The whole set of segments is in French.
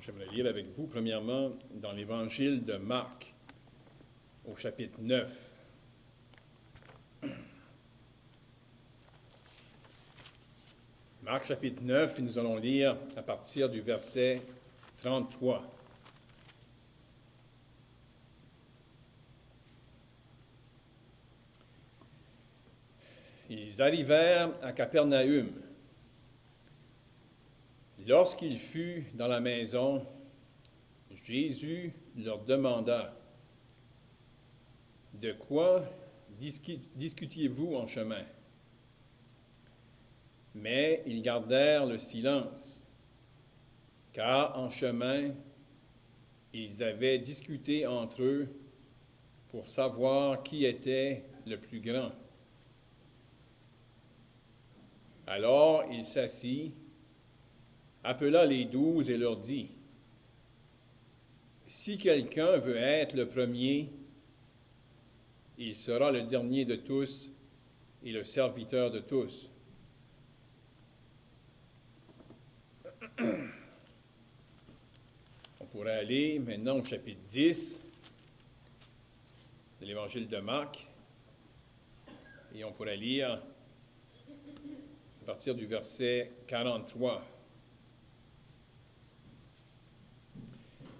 J'aimerais lire avec vous, premièrement, dans l'Évangile de Marc, au chapitre 9. Marc, chapitre 9, et nous allons lire à partir du verset 33. Ils arrivèrent à Capernaüm. Lorsqu'il fut dans la maison, Jésus leur demanda, « De quoi discutiez-vous en chemin? » Mais ils gardèrent le silence, car en chemin, ils avaient discuté entre eux pour savoir qui était le plus grand. Alors il s'assit, appela les 12 et leur dit, « Si quelqu'un veut être le premier, il sera le dernier de tous et le serviteur de tous. » On pourrait aller maintenant au chapitre 10 de l'Évangile de Marc et on pourrait lire à partir du verset 43.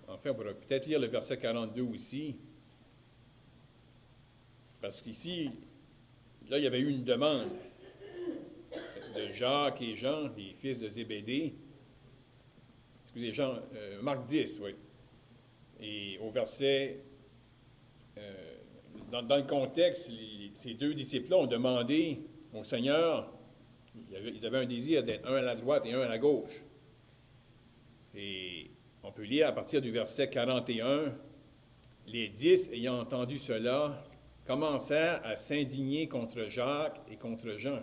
Enfin, on pourrait peut-être lire le verset 42 aussi, parce qu'ici, là, il y avait eu une demande de Jacques et Jean, les fils de Zébédée. Excusez, Marc 10, oui. Et au verset, dans le contexte, ces deux disciples-là ont demandé au Seigneur, ils avaient un désir d'être un à la droite et un à la gauche. Et on peut lire à partir du verset 41, « Les 10, ayant entendu cela, commencèrent à s'indigner contre Jacques et contre Jean.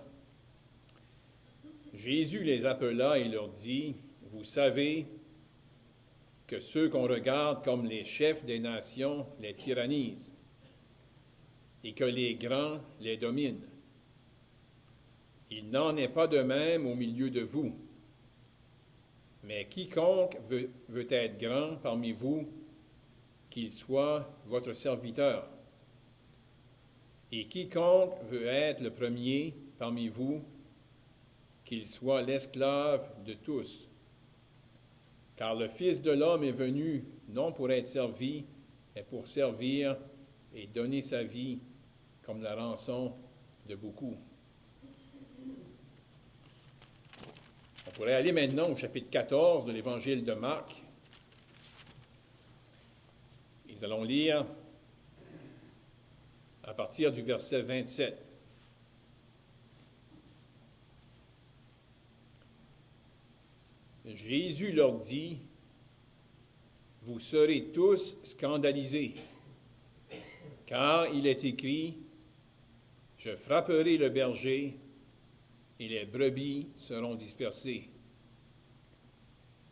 Jésus les appela et leur dit, « Vous savez que ceux qu'on regarde comme les chefs des nations les tyrannisent et que les grands les dominent. Il n'en est pas de même au milieu de vous. Mais quiconque veut être grand parmi vous, qu'il soit votre serviteur. Et quiconque veut être le premier parmi vous, qu'il soit l'esclave de tous. Car le Fils de l'homme est venu non pour être servi, mais pour servir et donner sa vie comme la rançon de beaucoup. » On pourrait aller maintenant au chapitre 14 de l'Évangile de Marc. Nous allons lire à partir du verset 27. Jésus leur dit, « Vous serez tous scandalisés, car il est écrit, « Je frapperai le berger, et les brebis seront dispersées.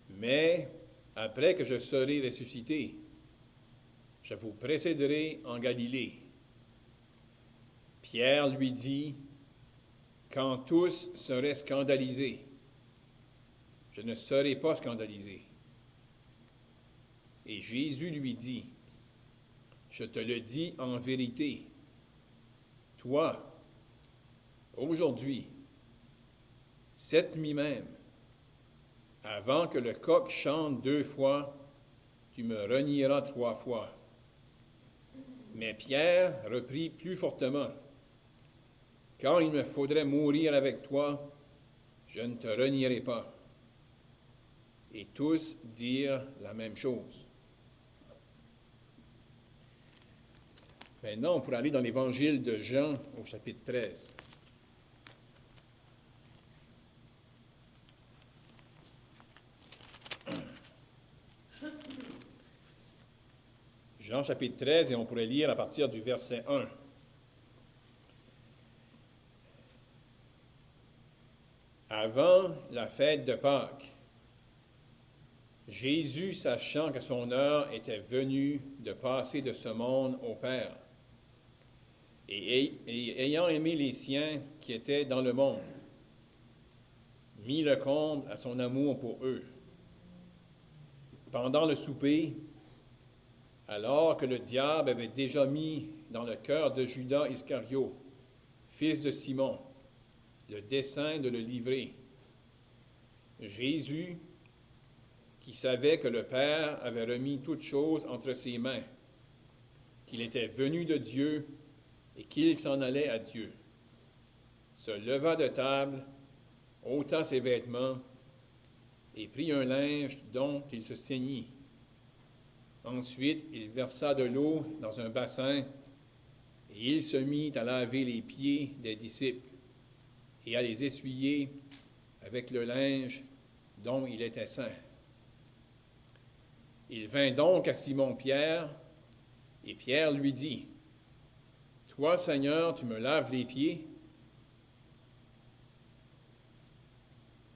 Mais après que je serai ressuscité, je vous précéderai en Galilée. » Pierre lui dit, « Quand tous seraient scandalisés, je ne serai pas scandalisé. » Et Jésus lui dit, « Je te le dis en vérité, toi, aujourd'hui, cette nuit même, avant que le coq chante 2 fois, tu me renieras 3 fois. » Mais Pierre reprit plus fortement, « Quand il me faudrait mourir avec toi, je ne te renierai pas. » Et tous dirent la même chose. Maintenant, on pourrait aller dans l'Évangile de Jean au chapitre 13. Jean chapitre 13, et on pourrait lire à partir du verset 1. Avant la fête de Pâques, Jésus, sachant que son heure était venue de passer de ce monde au Père, et ayant aimé les siens qui étaient dans le monde, mit le comble à son amour pour eux. Pendant le souper, alors que le diable avait déjà mis dans le cœur de Judas Iscariote, fils de Simon, le dessein de le livrer, Jésus, qui savait que le Père avait remis toutes choses entre ses mains, qu'il était venu de Dieu et qu'il s'en allait à Dieu, se leva de table, ôta ses vêtements et prit un linge dont il se ceignit. Ensuite, il versa de l'eau dans un bassin et il se mit à laver les pieds des disciples et à les essuyer avec le linge dont il était saint. Il vint donc à Simon-Pierre, et Pierre lui dit, « Toi, Seigneur, tu me laves les pieds? »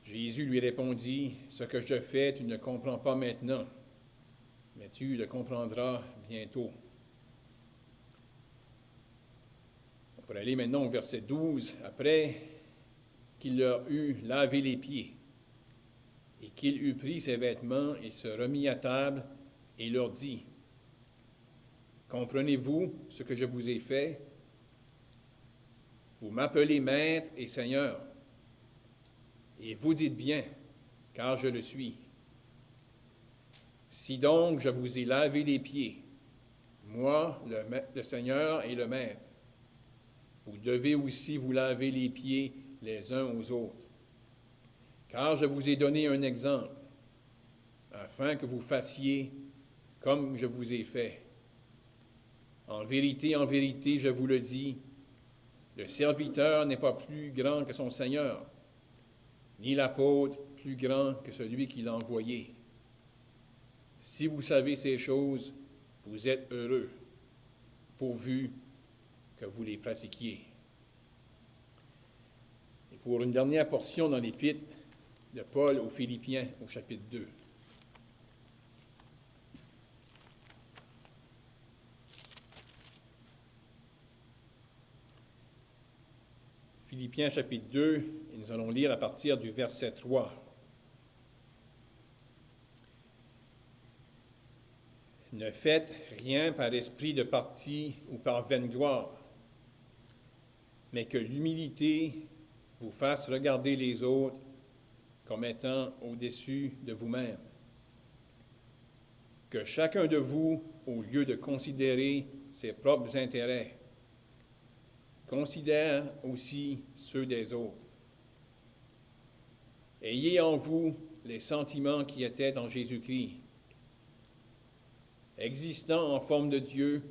Jésus lui répondit, « Ce que je fais, tu ne comprends pas maintenant, mais tu le comprendras bientôt. » On pourrait aller maintenant au verset 12, après qu'il leur eut lavé les pieds et qu'il eut pris ses vêtements et se remit à table et leur dit, « Comprenez-vous ce que je vous ai fait? Vous m'appelez Maître et Seigneur, et vous dites bien, car je le suis. Si donc je vous ai lavé les pieds, moi, le Seigneur et le Maître, vous devez aussi vous laver les pieds les uns aux autres. Car je vous ai donné un exemple, afin que vous fassiez comme je vous ai fait. En vérité, je vous le dis, le serviteur n'est pas plus grand que son Seigneur, ni l'apôtre plus grand que celui qui l'a envoyé. Si vous savez ces choses, vous êtes heureux, pourvu que vous les pratiquiez. » Et pour une dernière portion dans l'Épître de Paul aux Philippiens, au chapitre 2. Philippiens chapitre 2, et nous allons lire à partir du verset 3. Ne faites rien par esprit de parti ou par vaine gloire, mais que l'humilité vous fasse regarder les autres comme étant au-dessus de vous-même. Que chacun de vous, au lieu de considérer ses propres intérêts, considère aussi ceux des autres. Ayez en vous les sentiments qui étaient en Jésus-Christ. Existant en forme de Dieu,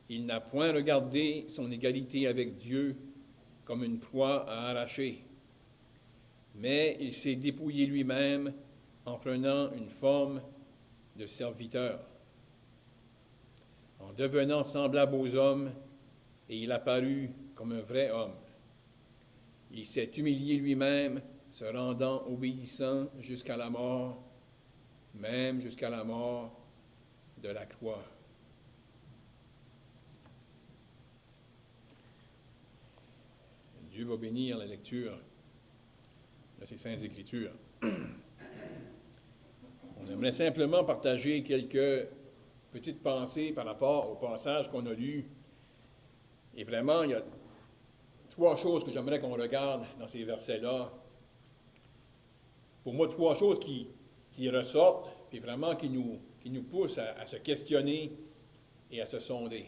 il n'a point regardé son égalité avec Dieu comme une proie à arracher, mais il s'est dépouillé lui-même en prenant une forme de serviteur, en devenant semblable aux hommes, et il apparut comme un vrai homme. Il s'est humilié lui-même, se rendant obéissant jusqu'à la mort, même jusqu'à la mort de la croix. Dieu va bénir la lecture de ces Saintes Écritures. On aimerait simplement partager quelques petites pensées par rapport au passage qu'on a lu. Et vraiment, il y a trois choses que j'aimerais qu'on regarde dans ces versets-là. Pour moi, trois choses qui ressortent, puis vraiment qui nous poussent à se questionner et à se sonder.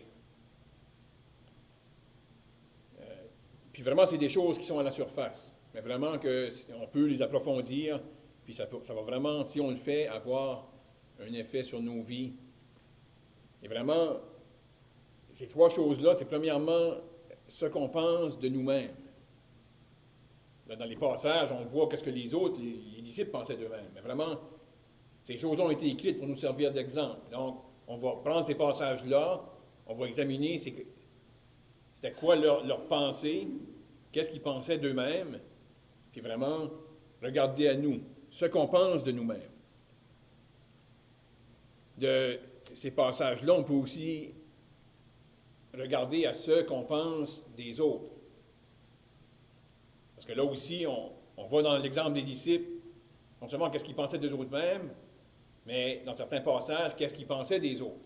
Puis vraiment, c'est des choses qui sont à la surface, mais vraiment qu'on peut les approfondir, puis ça va vraiment, si on le fait, avoir un effet sur nos vies. Et vraiment, ces trois choses-là, c'est premièrement ce qu'on pense de nous-mêmes. Dans les passages, on voit qu'est-ce que les autres, les disciples pensaient d'eux-mêmes. Mais vraiment, ces choses-là ont été écrites pour nous servir d'exemple. Donc, on va prendre ces passages-là, on va examiner c'était quoi leur pensée, qu'est-ce qu'ils pensaient d'eux-mêmes, puis vraiment regarder à nous, ce qu'on pense de nous-mêmes. De ces passages-là, on peut aussi regarder à ce qu'on pense des autres. Parce que là aussi, on va dans l'exemple des disciples, non seulement qu'est-ce qu'ils pensaient d'eux-mêmes, mais dans certains passages, qu'est-ce qu'ils pensaient des autres.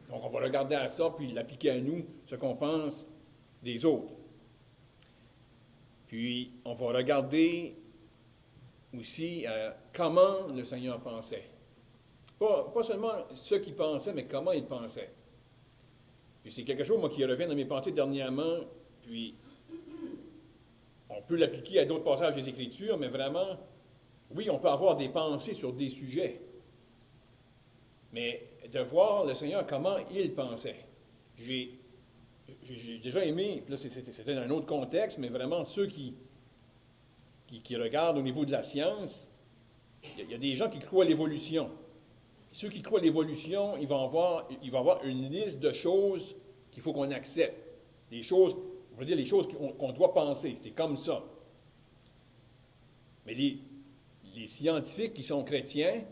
Donc, on va regarder à ça, puis l'appliquer à nous, ce qu'on pense des autres. Puis, on va regarder aussi comment le Seigneur pensait. Pas seulement ce qu'il pensait, mais comment il pensait. Puis c'est quelque chose, moi, qui revient dans mes pensées dernièrement, puis on peut l'appliquer à d'autres passages des Écritures, mais vraiment, oui, on peut avoir des pensées sur des sujets, mais de voir le Seigneur comment il pensait. J'ai déjà aimé, là c'était dans un autre contexte, mais vraiment ceux qui regardent au niveau de la science, il y a des gens qui croient à l'évolution. Ceux qui croient à l'évolution, il va avoir une liste de choses qu'il faut qu'on accepte. Des choses, on va dire les choses qu'on doit penser. C'est comme ça. Mais les scientifiques qui sont chrétiens,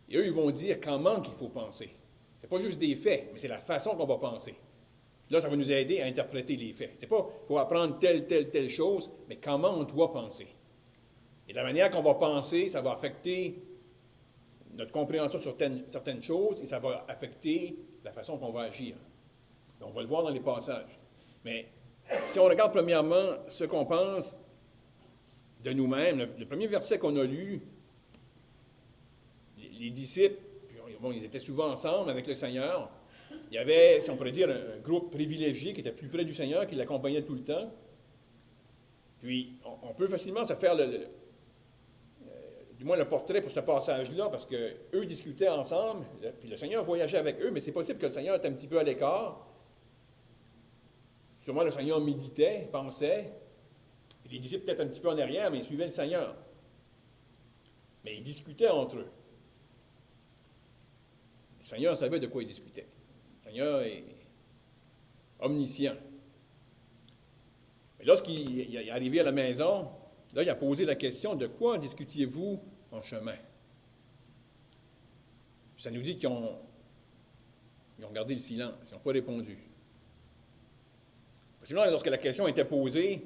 et eux, ils vont dire comment qu'il faut penser. Ce n'est pas juste des faits, mais c'est la façon qu'on va penser. Là, ça va nous aider à interpréter les faits. C'est pas qu'il faut apprendre telle chose, mais comment on doit penser. Et la manière qu'on va penser, ça va affecter notre compréhension sur certaines choses et ça va affecter la façon qu'on va agir. Et on va le voir dans les passages. Mais si on regarde premièrement ce qu'on pense de nous-mêmes, le premier verset qu'on a lu, les disciples, bon, ils étaient souvent ensemble avec le Seigneur. Il y avait, si on pourrait dire, un groupe privilégié qui était plus près du Seigneur, qui l'accompagnait tout le temps. Puis, on peut facilement se faire du moins le portrait pour ce passage-là, parce qu'eux discutaient ensemble, puis le Seigneur voyageait avec eux, mais c'est possible que le Seigneur était un petit peu à l'écart. Sûrement, le Seigneur méditait, pensait, et les disciples peut-être un petit peu en arrière, mais ils suivaient le Seigneur. Mais ils discutaient entre eux. Le Seigneur savait de quoi ils discutaient. Le Seigneur est omniscient. Mais lorsqu'il est arrivé à la maison, là, il a posé la question, de quoi discutiez-vous en chemin? Ça nous dit qu'ils ont gardé le silence, ils n'ont pas répondu. Sinon, lorsque la question était posée,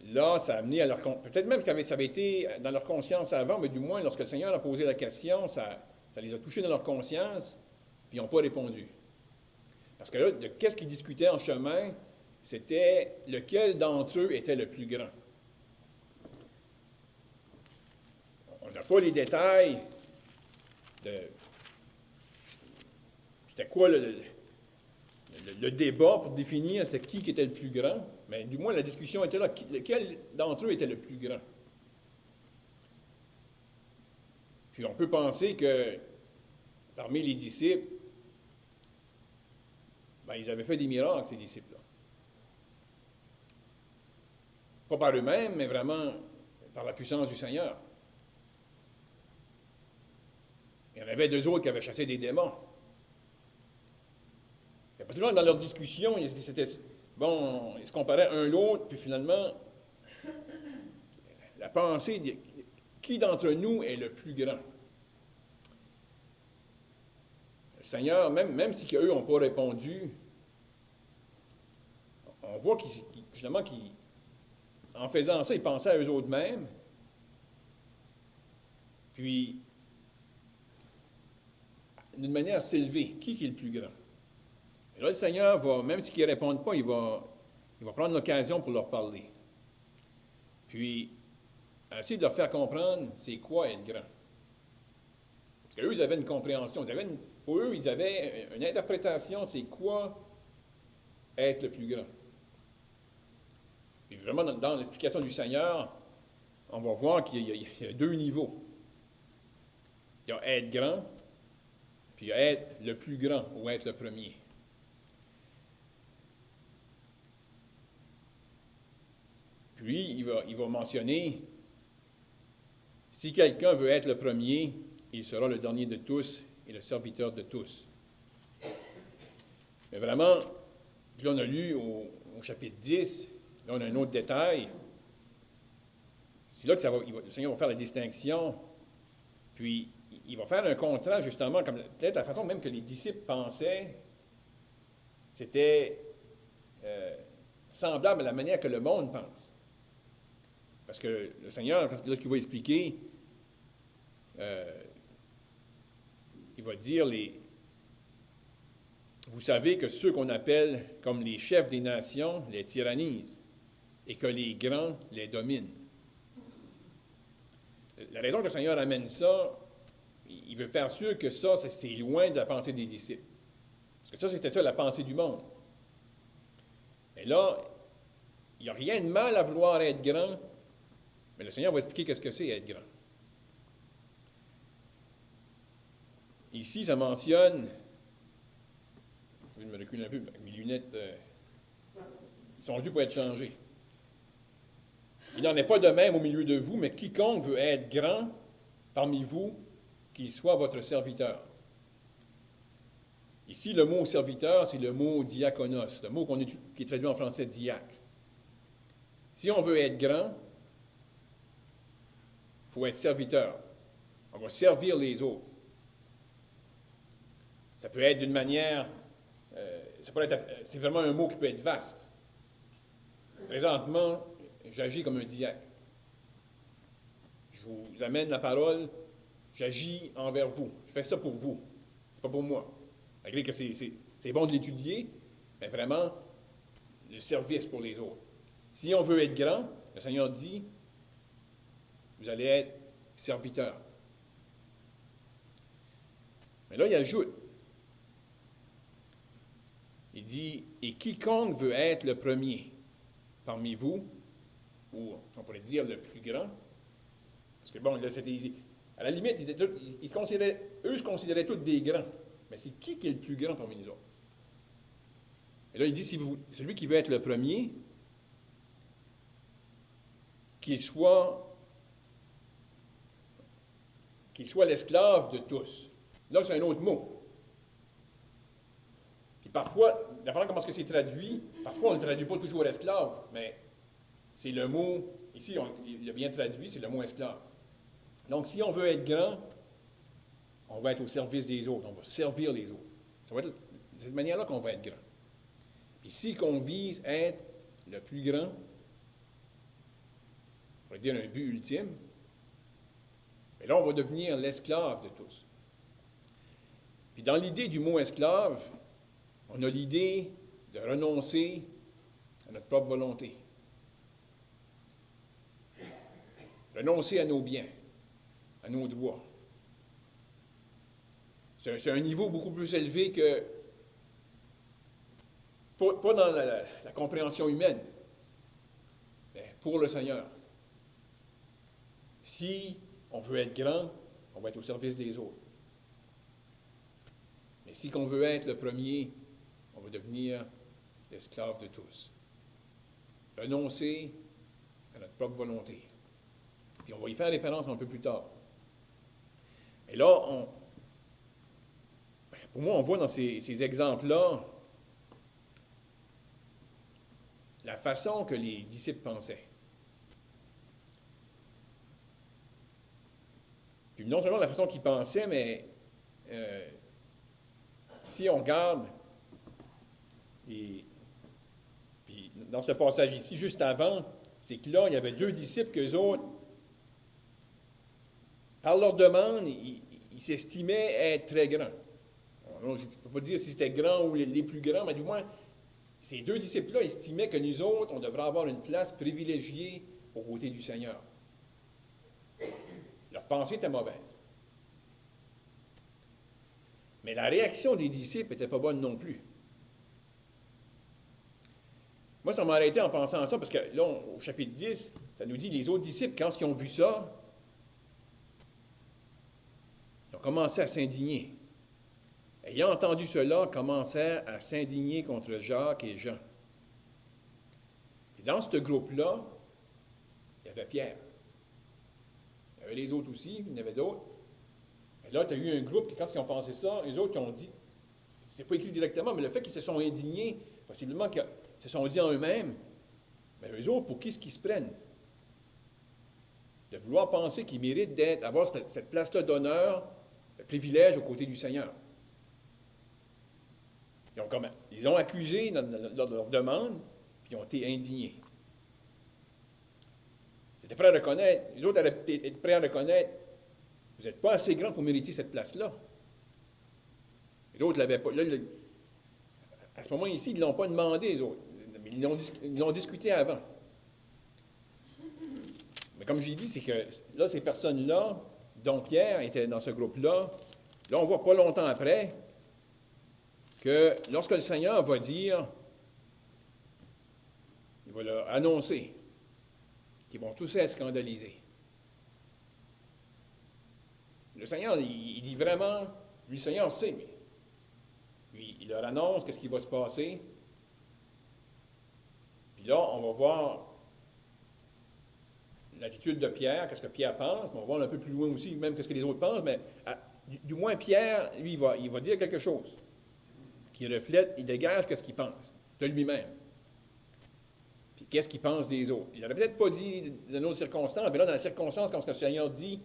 là, ça a amené à leur... Peut-être même que ça avait été dans leur conscience avant, mais du moins, lorsque le Seigneur a posé la question, ça les a touchés dans leur conscience, puis ils n'ont pas répondu. Parce que là, de qu'est-ce qu'ils discutaient en chemin, c'était lequel d'entre eux était le plus grand. On n'a pas les détails de... C'était quoi le débat pour définir c'était qui était le plus grand, mais du moins la discussion était là. Lequel d'entre eux était le plus grand? Puis on peut penser que parmi les disciples, ils avaient fait des miracles, ces disciples-là. Pas par eux-mêmes, mais vraiment par la puissance du Seigneur. Il y en avait deux autres qui avaient chassé des démons. Et possiblement, dans leur discussion, ils se comparaient un l'autre, puis finalement, la pensée de qui d'entre nous est le plus grand? Le Seigneur, même si eux n'ont pas répondu, on voit qu'en faisant ça, ils pensaient à eux autres mêmes. Puis, d'une manière s'élever, qui est le plus grand? Et là, le Seigneur va, même s'ils ne répondent pas, il va prendre l'occasion pour leur parler. Puis, essayer de leur faire comprendre c'est quoi être grand. Parce qu'eux, ils avaient une compréhension. Pour eux, ils avaient une interprétation, c'est quoi être le plus grand. Puis vraiment, dans l'explication du Seigneur, on va voir qu'il y a deux niveaux. Il y a être grand, puis il y a être le plus grand ou être le premier. Puis, il va mentionner, si quelqu'un veut être le premier, il sera le dernier de tous et le serviteur de tous. Mais vraiment, puis là, on a lu au chapitre 10, là, on a un autre détail. C'est là que le Seigneur va faire la distinction. Puis, il va faire un contraste, justement, comme peut-être la façon même que les disciples pensaient, c'était semblable à la manière que le monde pense. Parce que le Seigneur, lorsqu'il va expliquer, il va dire, vous savez que ceux qu'on appelle comme les chefs des nations les tyrannisent et que les grands les dominent. La raison que le Seigneur amène ça, il veut faire sûr que ça, c'est loin de la pensée des disciples. Parce que ça, c'était ça la pensée du monde. Et là, il n'y a rien de mal à vouloir être grand, mais le Seigneur va expliquer qu'est-ce que c'est être grand. Ici, ça mentionne, je vais me reculer un peu, mes lunettes sont dues pour être changées. Il n'en est pas de même au milieu de vous, mais quiconque veut être grand parmi vous, qu'il soit votre serviteur. Ici, le mot serviteur, c'est le mot diakonos, le mot qui est traduit en français diacre. Si on veut être grand, il faut être serviteur. On va servir les autres. Ça peut être d'une manière, c'est vraiment un mot qui peut être vaste. Présentement, j'agis comme un diacre. Je vous amène la parole, j'agis envers vous. Je fais ça pour vous. C'est pas pour moi. Malgré que c'est bon de l'étudier, mais vraiment, le service pour les autres. Si on veut être grand, le Seigneur dit, vous allez être serviteur. Mais là, il ajoute, il dit, et quiconque veut être le premier parmi vous, ou on pourrait dire le plus grand, parce que bon, là, c'était, à la limite, eux se considéraient tous des grands, mais c'est qui est le plus grand parmi nous autres? Et là, il dit, celui qui veut être le premier, qu'il soit l'esclave de tous. Là, c'est un autre mot. Puis parfois, dépendant comment c'est traduit, parfois on ne le traduit pas toujours esclave, mais c'est le mot, ici, il a bien traduit, c'est le mot esclave. Donc, si on veut être grand, on va être au service des autres, on va servir les autres. Ça va être de cette manière-là qu'on va être grand. Puis si qu'on vise être le plus grand, on va dire un but ultime, mais là, on va devenir l'esclave de tous. Puis dans l'idée du mot esclave, on a l'idée de renoncer à notre propre volonté. Renoncer à nos biens, à nos droits. C'est un niveau beaucoup plus élevé que, pas dans la compréhension humaine, mais pour le Seigneur. Si on veut être grand, on va être au service des autres. Mais si on veut être le premier, on va devenir l'esclave de tous. Renoncer à notre propre volonté. Puis on va y faire référence un peu plus tard. Et là, pour moi, on voit dans ces exemples-là la façon que les disciples pensaient. Puis non seulement la façon qu'ils pensaient, mais si on regarde, puis dans ce passage ici, juste avant, c'est que là, il y avait deux disciples qu'eux autres, par leur demande, ils s'estimaient être très grands. Alors, je ne peux pas dire si c'était grand ou les plus grands, mais du moins, ces deux disciples-là estimaient que nous autres, on devrait avoir une place privilégiée aux côtés du Seigneur. Leur pensée était mauvaise. Mais la réaction des disciples n'était pas bonne non plus. Moi, ça m'a arrêté en pensant à ça, parce que là, au chapitre 10, ça nous dit, les autres disciples, quand ils ont vu ça, ils ont commencé à s'indigner. Ayant entendu cela, commencèrent à s'indigner contre Jacques et Jean. Et dans ce groupe-là, il y avait Pierre. Il y avait les autres aussi, il y en avait d'autres. Et là, tu as eu un groupe qui, quand ils ont pensé ça, les autres qui ont dit, c'est pas écrit directement, mais le fait qu'ils se sont indignés, possiblement qu'ils se sont dit en eux-mêmes, mais eux autres, pour qui est-ce qu'ils se prennent? De vouloir penser qu'ils méritent d'avoir cette place-là d'honneur, de privilège aux côtés du Seigneur. Ils ont accusé leur demande, puis ils ont été indignés. étaient prêts à reconnaître, les autres étaient prêts à reconnaître, vous n'êtes pas assez grand pour mériter cette place-là. Les autres ne l'avaient pas. Là, à ce moment ici, ils ne l'ont pas demandé, les autres. Mais ils l'ont discuté avant. Mais comme j'ai dit, c'est que là, ces personnes-là, dont Pierre était dans ce groupe-là, là, on voit pas longtemps après que lorsque le Seigneur va dire, il va leur annoncer qu'ils vont tous être scandalisés. Le Seigneur, il dit vraiment, lui, le Seigneur sait, mais lui, il leur annonce qu'est-ce qui va se passer. Puis là, on va voir l'attitude de Pierre, qu'est-ce que Pierre pense, mais on va voir un peu plus loin aussi, même qu'est-ce que les autres pensent, mais du moins Pierre, lui, il va dire quelque chose qui reflète, il dégage qu'est-ce qu'il pense de lui-même. Puis qu'est-ce qu'il pense des autres. Il n'aurait peut-être pas dit dans d'autres circonstances, mais là, dans la circonstance, quand le Seigneur dit,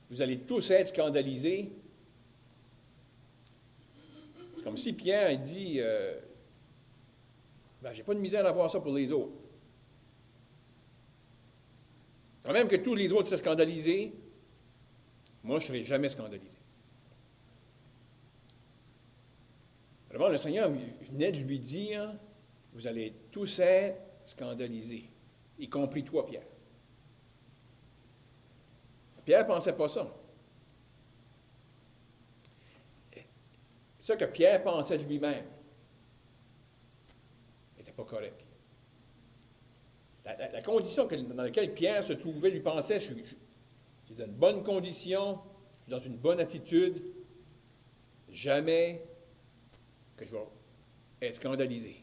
vous allez tous être scandalisés, c'est comme si Pierre il dit, j'ai pas de misère à voir ça pour les autres. Quand même que tous les autres soient scandalisés, moi, je ne serai jamais scandalisé. Vraiment, le Seigneur venait de lui dire, vous allez tous être scandalisés, y compris toi, Pierre. Pierre ne pensait pas ça. Ce que Pierre pensait de lui-même n'était pas correct. La condition dans laquelle Pierre se trouvait lui pensait, je suis dans une bonne condition, je suis dans une bonne attitude, jamais que je vais être scandalisé.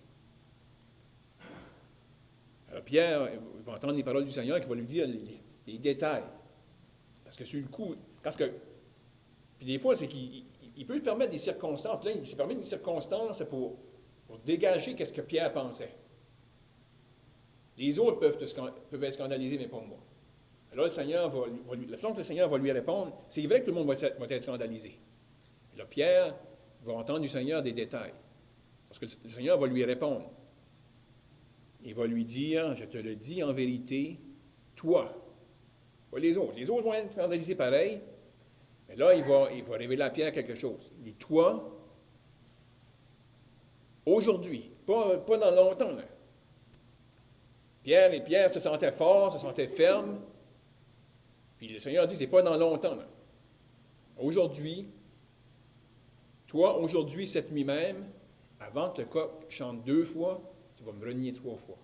Alors Pierre il va entendre les paroles du Seigneur qui va lui dire les détails. Parce que sur le coup, puis des fois, c'est qu'il peut lui permettre des circonstances. Là, il s'est permis des circonstances pour dégager qu'est-ce que Pierre pensait. Les autres peuvent être scandalisés, mais pas moi. Alors, le Seigneur la façon que le Seigneur va lui répondre, c'est vrai que tout le monde va être scandalisé. Et là, Pierre va entendre du Seigneur des détails. Parce que le Seigneur va lui répondre. Il va lui dire, je te le dis en vérité, toi, pas les autres. Les autres vont être scandalisés pareil, mais là, il va révéler à Pierre quelque chose. Il dit, toi, aujourd'hui, pas dans longtemps, là. Pierre se sentait fort, se sentait ferme. Puis le Seigneur dit, c'est pas dans longtemps. Là. Aujourd'hui, toi, aujourd'hui, cette nuit même, avant que le coq chante 2 fois, tu vas me renier 3 fois.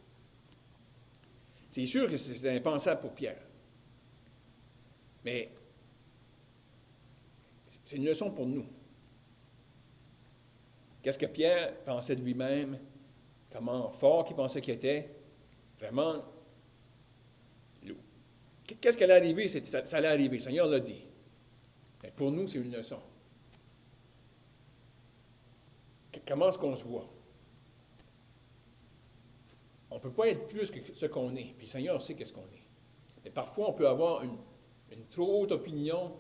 C'est sûr que c'est impensable pour Pierre. Mais c'est une leçon pour nous. Qu'est-ce que Pierre pensait de lui-même? Comment fort qu'il pensait qu'il était? Vraiment, qu'est-ce qui allait arriver? Ça allait arriver. Le Seigneur l'a dit. Mais pour nous, c'est une leçon. Comment est-ce qu'on se voit? On ne peut pas être plus que ce qu'on est. Puis le Seigneur sait qu'est-ce qu'on est. Mais parfois, on peut avoir une trop haute opinion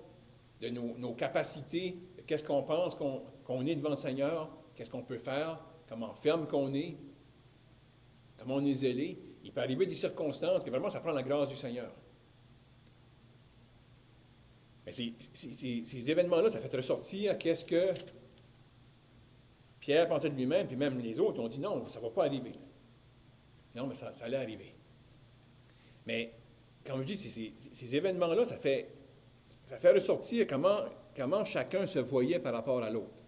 de nos capacités, de qu'est-ce qu'on pense qu'on est devant le Seigneur, qu'est-ce qu'on peut faire, comment ferme qu'on est, comment on est zélé. Il peut arriver des circonstances que vraiment, ça prend la grâce du Seigneur. Mais ces événements-là, ça fait ressortir qu'est-ce que Pierre pensait de lui-même, puis même les autres ont dit non, ça ne va pas arriver. Non, mais ça allait arriver. Mais, comme je dis, ces événements-là, ça fait ressortir comment chacun se voyait par rapport à l'autre.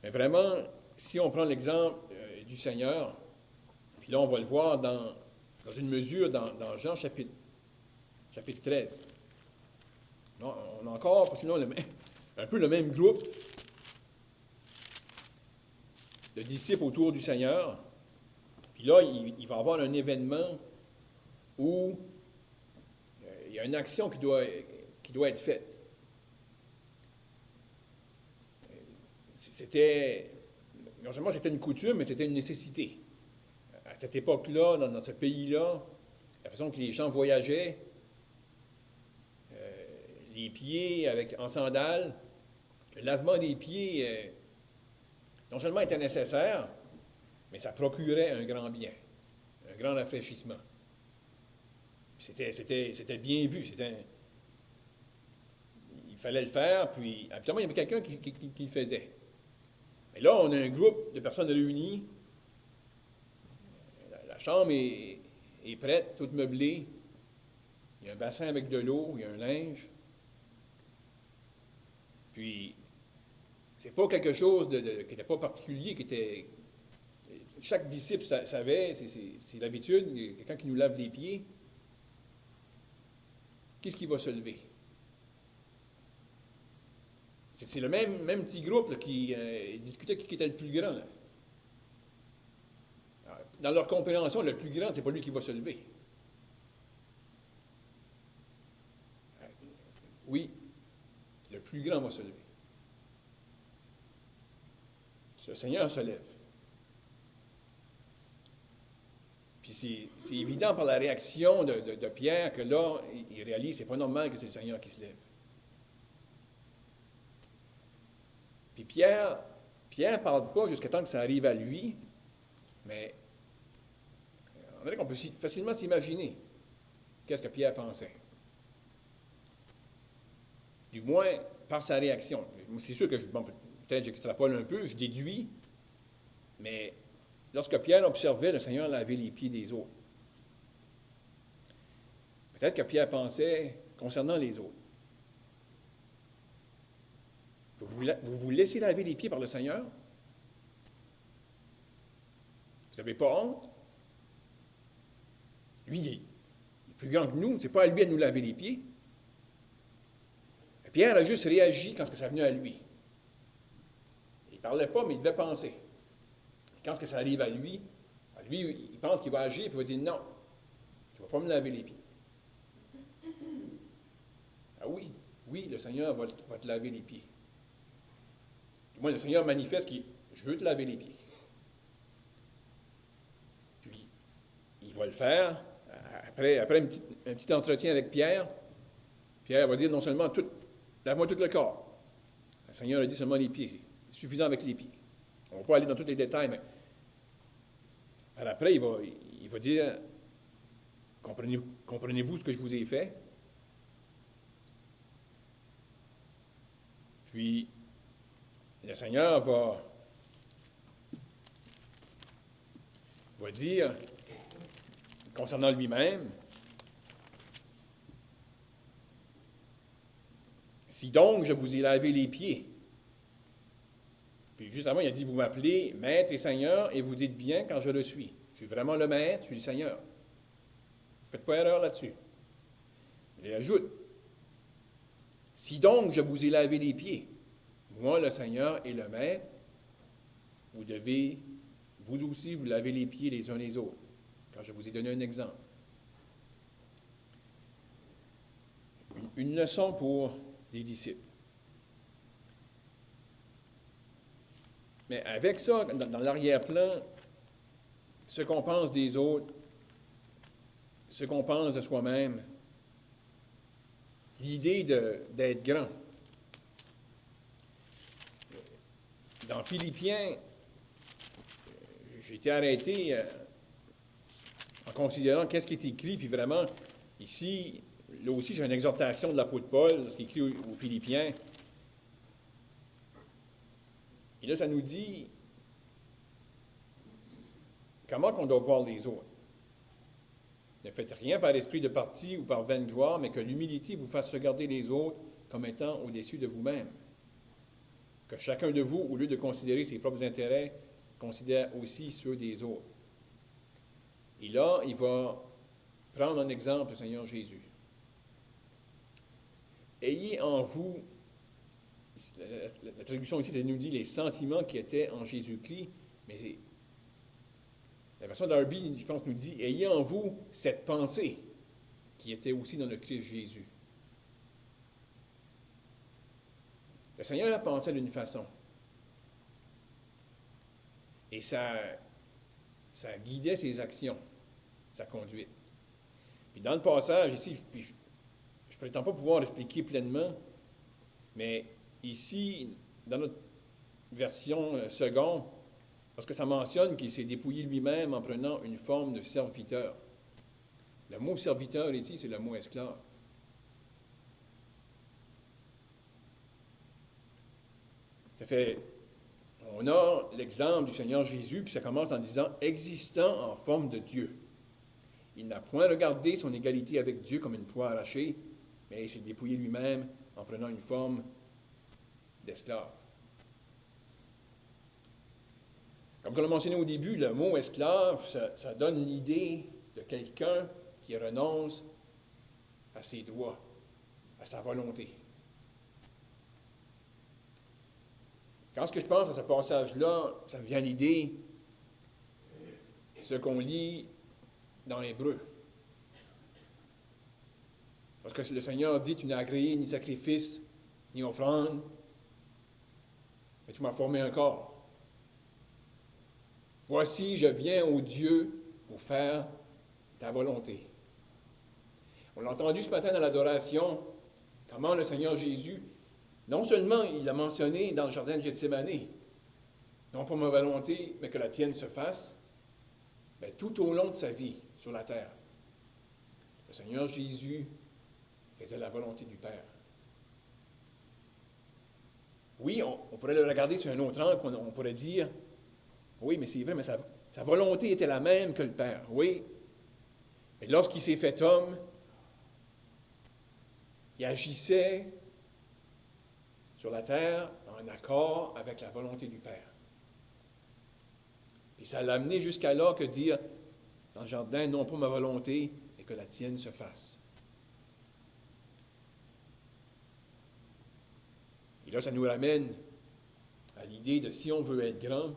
Mais vraiment, si on prend l'exemple du Seigneur, puis là, on va le voir dans une mesure dans Jean chapitre 13. Non, on a encore, parce que sinon, un peu le même groupe de disciples autour du Seigneur. Puis là, il va y avoir un événement où il y a une action qui doit être faite. Non seulement c'était une coutume, mais c'était une nécessité. À cette époque-là, dans ce pays-là, la façon que les gens voyageaient, les pieds en sandales, le lavement des pieds, non seulement était nécessaire, mais ça procurait un grand bien. un grand rafraîchissement. C'était bien vu. Il fallait le faire, puis habituellement, il y avait quelqu'un qui le faisait. Mais là, on a un groupe de personnes réunies. La chambre est prête, toute meublée. Il y a un bassin avec de l'eau, il y a un linge. Puis, c'est pas quelque chose qui n'était pas particulier, qui était... Chaque disciple savait, c'est l'habitude, il y a quelqu'un qui nous lave les pieds. Qu'est-ce qui va se lever? C'est le même petit groupe là, qui discutait qui était le plus grand. Là. Alors, dans leur compréhension, le plus grand, c'est pas lui qui va se lever. Oui, le plus grand va se lever. Le Seigneur se lève. Puis c'est évident par la réaction de Pierre que là, il réalise que c'est pas normal que c'est le Seigneur qui se lève. Puis Pierre ne parle pas jusqu'à temps que ça arrive à lui, mais on dirait qu'on peut facilement s'imaginer qu'est-ce que Pierre pensait. Du moins, par sa réaction. C'est sûr que, peut-être j'extrapole un peu, je déduis, mais lorsque Pierre observait le Seigneur laver les pieds des autres, peut-être que Pierre pensait concernant les autres. Vous laissez laver les pieds par le Seigneur? Vous n'avez pas honte? Lui, il est plus grand que nous, c'est pas à lui à nous laver les pieds. Et Pierre a juste réagi quand ça venait à lui. Il ne parlait pas, mais il devait penser. Et quand ça arrive à lui, il pense qu'il va agir, puis il va dire non, tu ne vas pas me laver les pieds. Ah oui, le Seigneur va te laver les pieds. Moi, le Seigneur manifeste je veux te laver les pieds. Puis, il va le faire. Après un petit entretien avec Pierre, Pierre va dire non seulement lave-moi tout le corps. Le Seigneur a dit seulement les pieds. C'est suffisant avec les pieds. On ne va pas aller dans tous les détails, mais après, il va dire comprenez-vous ce que je vous ai fait? Puis, le Seigneur va dire, concernant lui-même, si donc je vous ai lavé les pieds, puis juste avant, il a dit, vous m'appelez Maître et Seigneur, et vous dites bien quand je le suis. Je suis vraiment le Maître, je suis le Seigneur. Ne faites pas erreur là-dessus. Il ajoute, si donc je vous ai lavé les pieds, moi, le Seigneur et le Maître, vous devez, vous aussi, vous laver les pieds les uns les autres, quand je vous ai donné un exemple. Une leçon pour les disciples. Mais avec ça, dans l'arrière-plan, ce qu'on pense des autres, ce qu'on pense de soi-même, l'idée d'être grand. Dans Philippiens, j'ai été arrêté en considérant qu'est-ce qui est écrit, puis vraiment, ici, là aussi, c'est une exhortation de l'apôtre Paul, ce qui est écrit aux Philippiens. Et là, ça nous dit comment on doit voir les autres. Ne faites rien par esprit de parti ou par vaine gloire, mais que l'humilité vous fasse regarder les autres comme étant au-dessus de vous-même. Que chacun de vous, au lieu de considérer ses propres intérêts, considère aussi ceux des autres. Et là, il va prendre un exemple, le Seigneur Jésus. Ayez en vous, la traduction ici, ça nous dit les sentiments qui étaient en Jésus-Christ, mais la version d'Arby, je pense, nous dit, ayez en vous cette pensée qui était aussi dans le Christ Jésus. Le Seigneur pensait d'une façon. Et ça guidait ses actions, sa conduite. Puis dans le passage ici, je ne prétends pas pouvoir l'expliquer pleinement, mais ici, dans notre version seconde, Parce que ça mentionne qu'il s'est dépouillé lui-même en prenant une forme de serviteur. Le mot serviteur ici, c'est le mot esclave. Ça fait, on a l'exemple du Seigneur Jésus, puis ça commence en disant « existant en forme de Dieu ». Il n'a point regardé son égalité avec Dieu comme une proie arrachée, mais il s'est dépouillé lui-même en prenant une forme d'esclave. Comme on l'a mentionné au début, le mot esclave, ça donne l'idée de quelqu'un qui renonce à ses droits, à sa volonté. Quand je pense à ce passage-là, ça me vient à l'idée ce qu'on lit dans l'Hébreu. Parce que le Seigneur dit, tu n'as agréé ni sacrifice, ni offrande, mais tu m'as formé un corps. Voici, je viens au Dieu pour faire ta volonté. On l'a entendu ce matin dans l'adoration, comment le Seigneur Jésus, non seulement il l'a mentionné dans le jardin de Gethsémani, non pas ma volonté, mais que la tienne se fasse, mais tout au long de sa vie sur la terre, le Seigneur Jésus faisait la volonté du Père. Oui, on pourrait le regarder sur un autre angle, on pourrait dire, oui, mais c'est vrai, mais sa volonté était la même que le Père, oui. Mais lorsqu'il s'est fait homme, il agissait sur la terre en accord avec la volonté du Père. Et ça l'a amené jusqu'à là que dire, dans le jardin, non pas ma volonté, mais que la tienne se fasse. Et là, ça nous ramène à l'idée de si on veut être grand,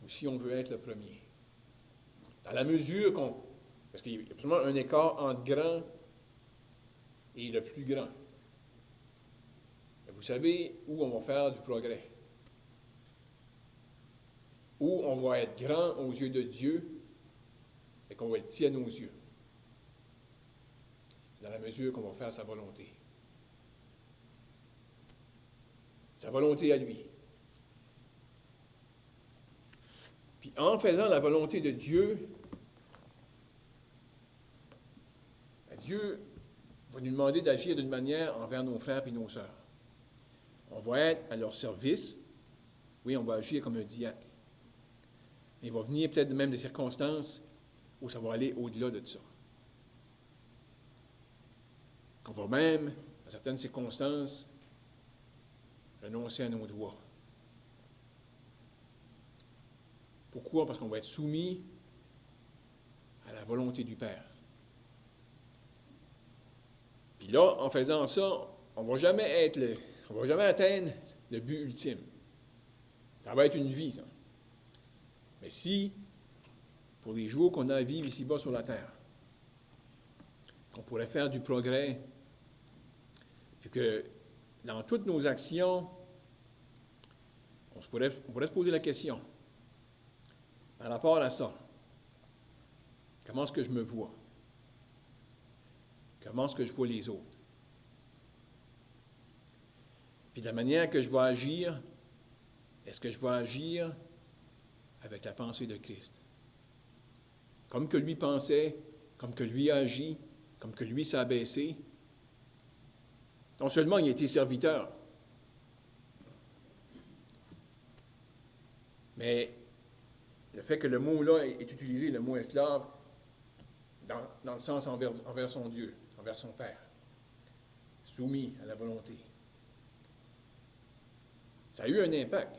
ou si on veut être le premier. Dans la mesure parce qu'il y a absolument un écart entre grand et le plus grand. Mais vous savez où on va faire du progrès. Où on va être grand aux yeux de Dieu et qu'on va être petit à nos yeux. C'est dans la mesure qu'on va faire sa volonté. Sa volonté à lui. Puis en faisant la volonté de Dieu, Dieu va nous demander d'agir d'une manière envers nos frères et nos sœurs. On va être à leur service. Oui, on va agir comme un diacre. Mais il va venir peut-être même des circonstances où ça va aller au-delà de ça. Qu'on va même, dans certaines circonstances, renoncer à nos droits. Pourquoi? Parce qu'on va être soumis à la volonté du Père. Puis là, en faisant ça, on ne va jamais atteindre le but ultime. Ça va être une vie, ça. Mais si, pour les jours qu'on a à vivre ici-bas sur la terre, qu'on pourrait faire du progrès, puis que dans toutes nos actions, on pourrait se poser la question, par rapport à ça, comment est-ce que je me vois? Comment est-ce que je vois les autres? Puis de la manière que je vais agir, est-ce que je vais agir avec la pensée de Christ? Comme que lui pensait, comme que lui agit, comme que lui s'est abaissé. Non seulement il a été serviteur, mais le fait que le mot-là est utilisé, le mot esclave, dans le sens envers son Dieu, envers son Père, soumis à la volonté. Ça a eu un impact.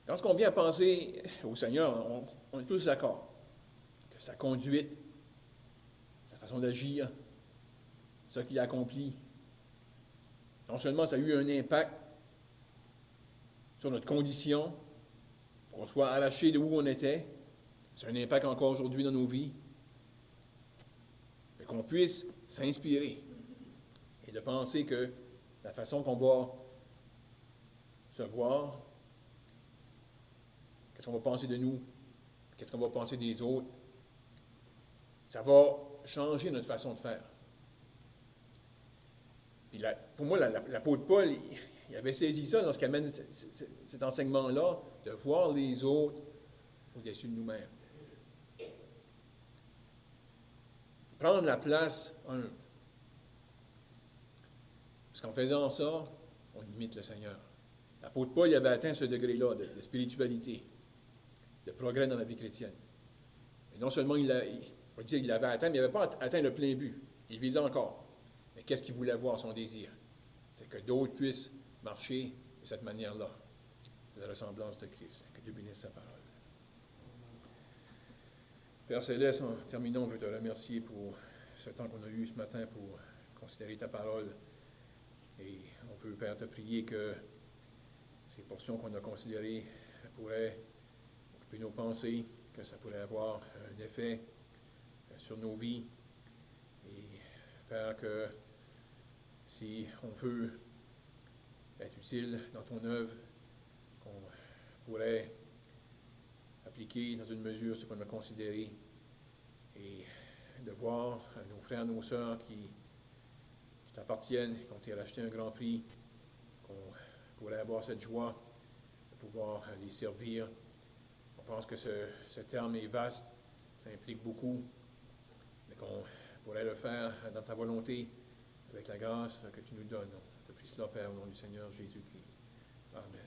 Lorsqu'on vient à penser au Seigneur, on est tous d'accord que sa conduite, sa façon d'agir, ce qu'il a accompli, non seulement ça a eu un impact sur notre condition, qu'on soit arraché de où on était, c'est un impact encore aujourd'hui dans nos vies, mais qu'on puisse s'inspirer et de penser que la façon qu'on va se voir, qu'est-ce qu'on va penser de nous, qu'est-ce qu'on va penser des autres, ça va changer notre façon de faire. Puis pour moi, l'apôtre Paul, il avait saisi ça lorsqu'il amène cet enseignement-là, de voir les autres au-dessus de nous-mêmes. Prendre la place humble. Parce qu'en faisant ça, on imite le Seigneur. L'apôtre Paul avait atteint ce degré-là de spiritualité, de progrès dans la vie chrétienne. Et non seulement il l'avait atteint, mais il n'avait pas atteint le plein but. Il visait encore. Mais qu'est-ce qu'il voulait voir, son désir? C'est que d'autres puissent marcher de cette manière-là, de la ressemblance de Christ. Que Dieu bénisse sa parole. Père Céleste, en terminant, on veut te remercier pour ce temps qu'on a eu ce matin pour considérer ta parole. Et on veut, Père, te prier que ces portions qu'on a considérées pourraient occuper nos pensées, que ça pourrait avoir un effet sur nos vies. Et Père, que si on veut être utile dans ton œuvre, qu'on pourrait appliquer dans une mesure ce qu'on a considéré et de voir nos frères, nos sœurs qui t'appartiennent, qui ont été rachetés un grand prix, qu'on pourrait avoir cette joie de pouvoir les servir. On pense que ce terme est vaste, ça implique beaucoup, mais qu'on pourrait le faire dans ta volonté, avec la grâce que tu nous donnes. On te prie cela, Père, au nom du Seigneur Jésus-Christ. Amen.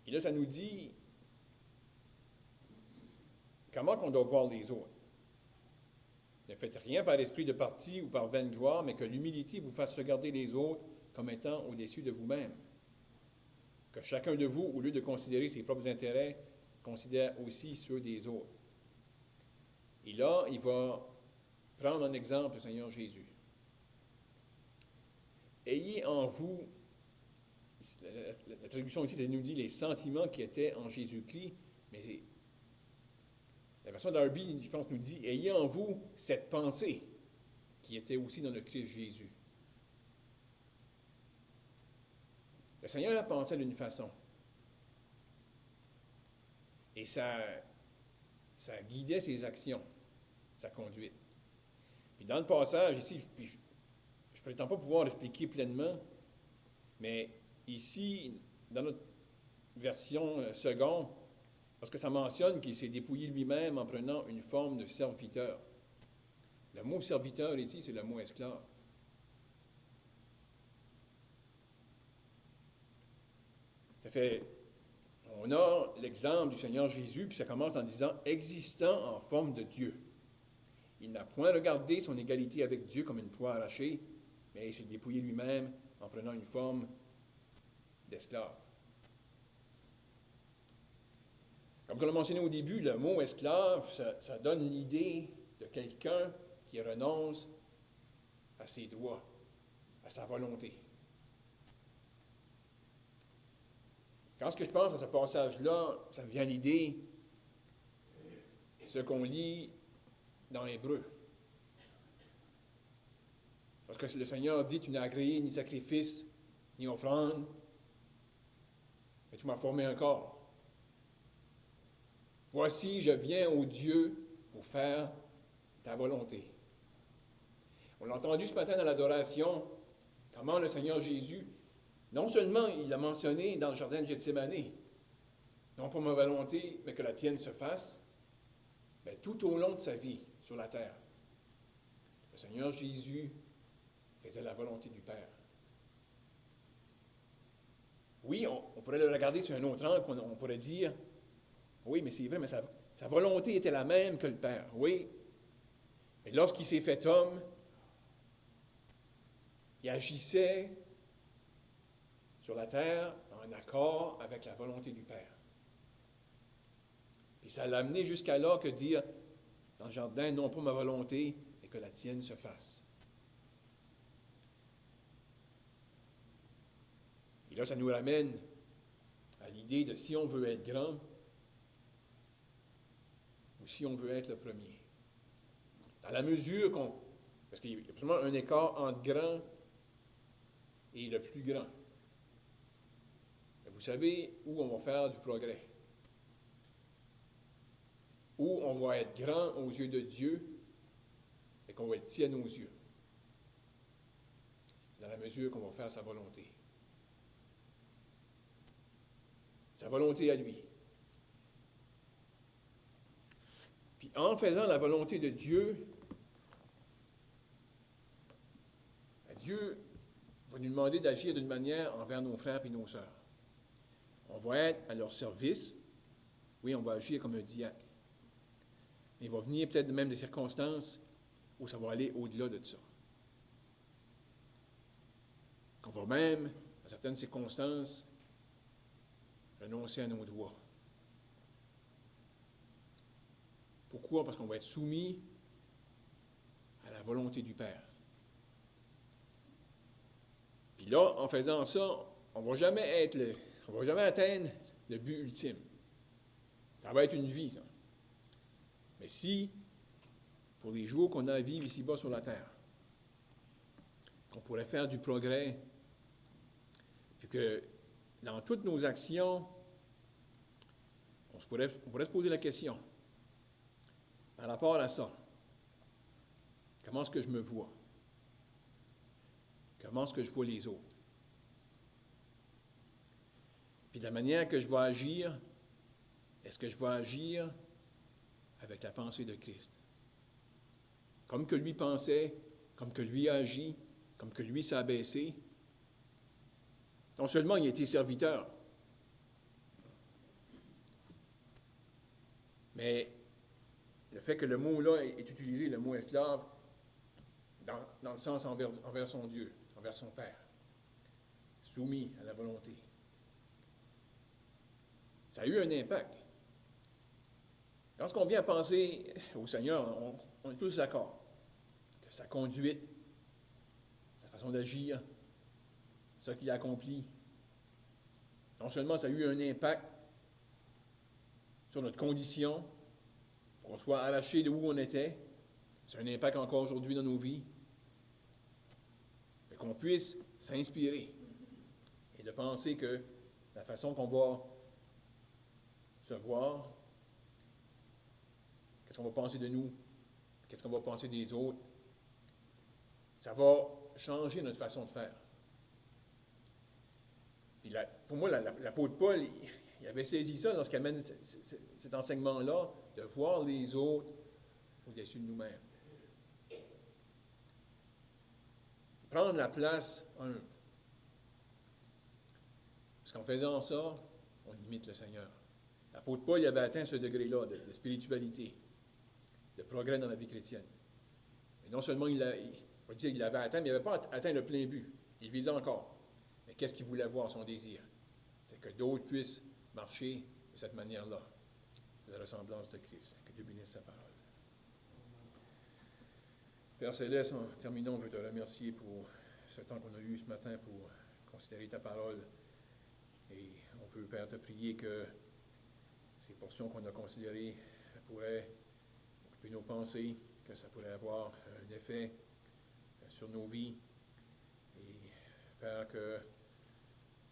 Et là, ça nous dit comment on doit voir les autres. Ne faites rien par esprit de parti ou par vaine gloire, mais que l'humilité vous fasse regarder les autres comme étant au-dessus de vous-même. Que chacun de vous, au lieu de considérer ses propres intérêts, considère aussi ceux des autres. Et là, il va prendre en exemple le Seigneur Jésus. Ayez en vous, la traduction ici, ça nous dit les sentiments qui étaient en Jésus-Christ, mais la version d'Arby, je pense, nous dit, ayez en vous cette pensée qui était aussi dans le Christ Jésus. Le Seigneur pensait d'une façon. Et ça guidait ses actions, sa conduite. Puis dans le passage, ici, je ne prétends pas pouvoir l'expliquer pleinement, mais ici, dans notre version seconde, parce que ça mentionne qu'il s'est dépouillé lui-même en prenant une forme de serviteur. Le mot serviteur ici, c'est le mot esclave. Ça fait, on a l'exemple du Seigneur Jésus, puis ça commence en disant « existant en forme de Dieu ». Il n'a point regardé son égalité avec Dieu comme une proie arrachée, mais il s'est dépouillé lui-même en prenant une forme d'esclave. Comme on l'a mentionné au début, le mot esclave, ça donne l'idée de quelqu'un qui renonce à ses droits, à sa volonté. Quand je pense à ce passage-là, ça me vient l'idée, ce qu'on lit dans l'Hébreu. Parce que le Seigneur dit, tu n'as agréé ni sacrifice, ni offrande, mais tu m'as formé un corps. Voici, je viens, ô Dieu, pour faire ta volonté. On l'a entendu ce matin dans l'adoration, comment le Seigneur Jésus, non seulement il l'a mentionné dans le jardin de Gethsémani, non pas ma volonté, mais que la tienne se fasse, mais tout au long de sa vie sur la terre. Le Seigneur Jésus faisait la volonté du Père. Oui, on pourrait le regarder sur un autre angle, on pourrait dire, oui, mais c'est vrai, mais sa volonté était la même que le Père, oui. Mais lorsqu'il s'est fait homme, il agissait sur la terre en accord avec la volonté du Père. Puis ça l'a amené jusqu'à là que dire, dans le jardin, non pas ma volonté, mais que la tienne se fasse. Et là, ça nous ramène à l'idée de si on veut être grand ou si on veut être le premier. Dans la mesure parce qu'il y a absolument un écart entre grand et le plus grand. Mais vous savez où on va faire du progrès. Où on va être grand aux yeux de Dieu et qu'on va être petit à nos yeux. C'est dans la mesure qu'on va faire sa volonté. Sa volonté à lui. Puis en faisant la volonté de Dieu, Dieu va nous demander d'agir d'une manière envers nos frères et nos sœurs. On va être à leur service. Oui, on va agir comme un diacre. Mais il va venir peut-être même des circonstances où ça va aller au-delà de ça. On va même, dans certaines circonstances, renoncer à nos droits. Pourquoi? Parce qu'on va être soumis à la volonté du Père. Puis là, en faisant ça, on ne va jamais atteindre le but ultime. Ça va être une vie, ça. Mais si, pour les jours qu'on a à vivre ici-bas sur la terre, qu'on pourrait faire du progrès, puis que dans toutes nos actions, on pourrait se poser la question, par rapport à ça, comment est-ce que je me vois? Comment est-ce que je vois les autres? Puis de la manière que je vais agir, est-ce que je vais agir avec la pensée de Christ? Comme que lui pensait, comme que lui a agi, comme que lui s'est abaissé. Non seulement il était serviteur, mais le fait que le mot-là est utilisé, le mot esclave, dans le sens envers son Dieu, envers son Père, soumis à la volonté. Ça a eu un impact. Lorsqu'on vient à penser au Seigneur, on est tous d'accord que sa conduite, sa façon d'agir, ce qu'il a accompli, non seulement ça a eu un impact sur notre condition, qu'on soit arraché de où on était, c'est un impact encore aujourd'hui dans nos vies, mais qu'on puisse s'inspirer et de penser que la façon qu'on va se voir, qu'est-ce qu'on va penser de nous, qu'est-ce qu'on va penser des autres, ça va changer notre façon de faire. Puis pour moi, l'apôtre Paul, il avait saisi ça lorsqu'il amène cet enseignement-là, de voir les autres au-dessus de nous-mêmes. Prendre la place en eux. Parce qu'en faisant ça, on imite le Seigneur. L'apôtre Paul, il avait atteint ce degré-là de spiritualité, de progrès dans la vie chrétienne. Et non seulement il l'avait atteint, mais il n'avait pas atteint le plein but. Il visait encore. Mais qu'est-ce qu'il voulait voir, son désir? C'est que d'autres puissent marcher de cette manière-là, de la ressemblance de Christ. Que Dieu bénisse sa parole. Père Céleste, en terminant, on veut te remercier pour ce temps qu'on a eu ce matin pour considérer ta parole. Et on veut, Père, te prier que ces portions qu'on a considérées pourraient occuper nos pensées, que ça pourrait avoir un effet sur nos vies. Et Père, que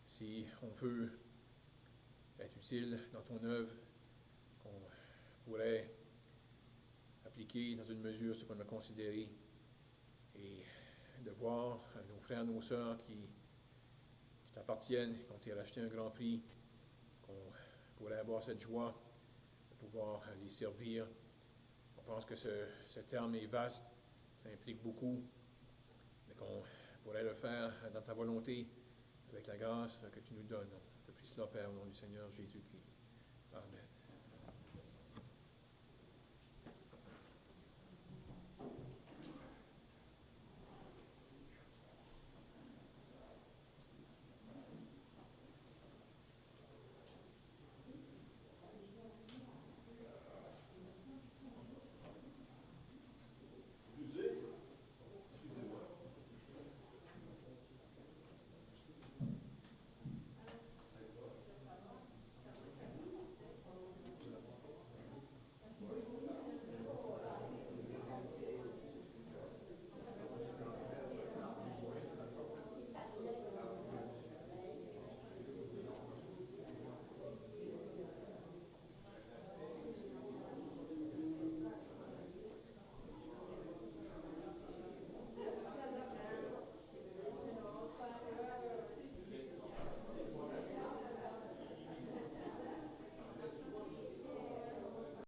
si on veut être utile dans ton œuvre, qu'on pourrait appliquer dans une mesure ce qu'on a considéré et de voir nos frères, nos sœurs qui t'appartiennent, qui ont été rachetés un grand prix, qu'on pourrait avoir cette joie de pouvoir les servir. On pense que ce terme est vaste, ça implique beaucoup, mais qu'on pourrais le faire dans ta volonté, avec la grâce que tu nous donnes. Je te prie cela, Père, au nom du Seigneur Jésus-Christ. Amen.